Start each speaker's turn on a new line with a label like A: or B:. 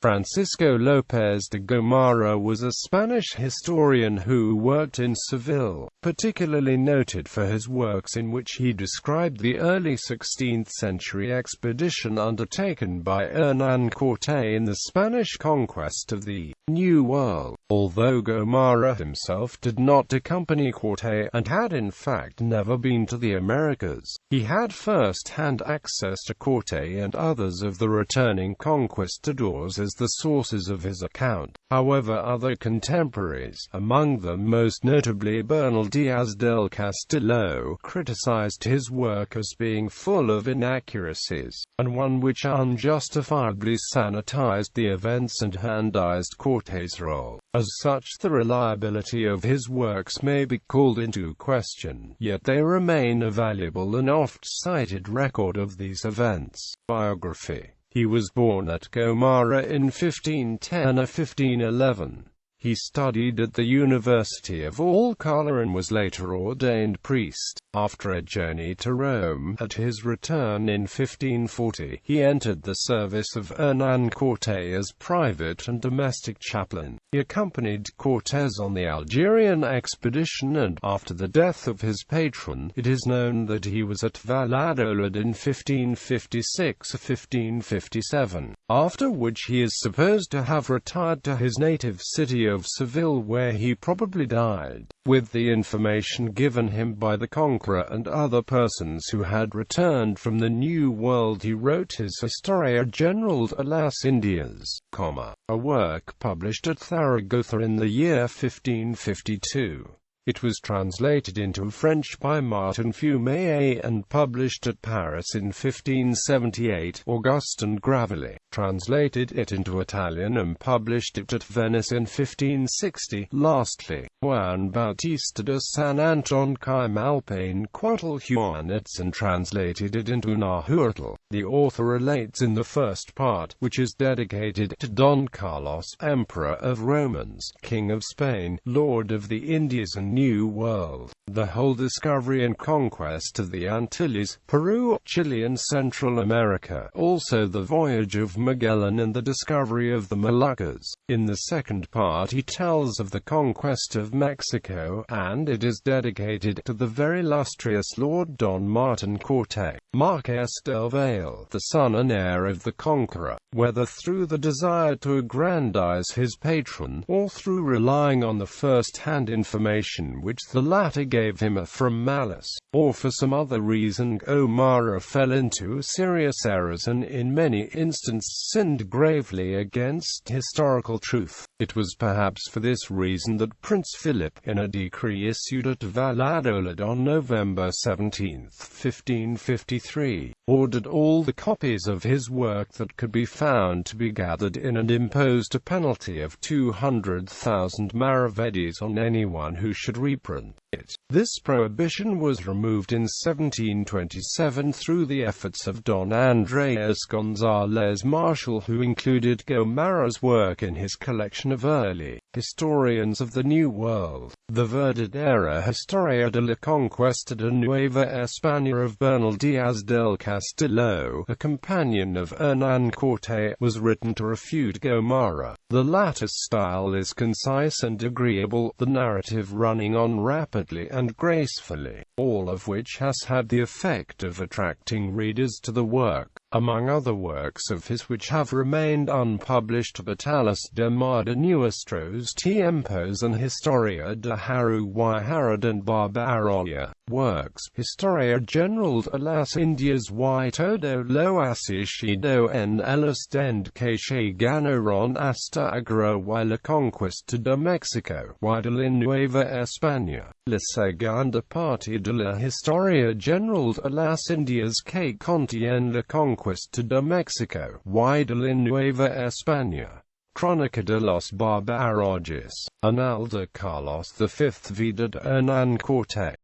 A: Francisco López de Gómara was a Spanish historian who worked in Seville, particularly noted for his works in which he described the early 16th-century expedition undertaken by Hernán Cortés in the Spanish conquest of the New World. Although Gómara himself did not accompany Cortés, and had in fact never been to the Americas, he had first-hand access to Cortés and others of the returning conquistadors as the sources of his account. However, other contemporaries, among them most notably Bernal Díaz del Castillo, criticized his work as being full of inaccuracies, and one which unjustifiably sanitized the events and aggrandised Cortés' role. As such, the reliability of his works may be called into question, yet they remain a valuable and oft-cited record of these events. Biography. He was born at Gómara in 1510 or 1511. He studied at the University of Alcala and was later ordained priest. After a journey to Rome, at his return in 1540, he entered the service of Hernán Cortés as private and domestic chaplain. He accompanied Cortés on the Algerian expedition and, after the death of his patron, it is known that he was at Valladolid in 1556 or 1557, after which he is supposed to have retired to his native city of Seville, where he probably died. With the information given him by the conqueror and other persons who had returned from the New World, he wrote his Historia General de las Indias, a work published at Zaragoza in the year 1552. It was translated into French by Martin Fumé and published at Paris in 1578. Augustin Gravelli translated it into Italian and published it at Venice in 1560. Lastly, Juan Bautista de San Anton Quimalpain Quetzalcoatlán translated it into Nahuatl. The author relates in the first part, which is dedicated to Don Carlos, Emperor of Romans, King of Spain, Lord of the Indies and New World, the whole discovery and conquest of the Antilles, Peru, Chile and Central America, also the voyage of Magellan and the discovery of the Moluccas. In the second part he tells of the conquest of Mexico, and it is dedicated to the very illustrious Lord Don Martin Cortés, Marqués del Valle, the son and heir of the conqueror. Whether through the desire to aggrandize his patron, or through relying on the first-hand information which the latter gave him from malice, or for some other reason, Gómara fell into serious errors and in many instances sinned gravely against historical truth. It was perhaps for this reason that Prince Philip, in a decree issued at Valladolid on November 17, 1553, ordered all the copies of his work that could be found to be gathered in and imposed a penalty of 200,000 maravedis on anyone who should reprint it. This prohibition was removed in 1727 through the efforts of Don Andrés González Marshall, who included Gómara's work in his collection of early historians of the New World. The verdadera Historia de la Conquista de Nueva España of Bernal Díaz del Castillo, a companion of Hernán Cortés, was written to refute Gómara. The latter's style is concise and agreeable, the narrative running on rapidly and gracefully, all of which has had the effect of attracting readers to the work. Among other works of his which have remained unpublished, Batallas de Mar de Nuestros Tiempos and Historia de Haru y Harad and Barbarolla. Works, Historia General de las Indias y todo lo asocido en ellas desde que llegaron hasta ahora y la conquista de México y de la Nueva España. La segunda parte de la Historia General de las Indias que contiene la conquista de México y de la Nueva España. Crónica de los Barbarojas. Anal de Carlos V. Vida de Hernán Cortés.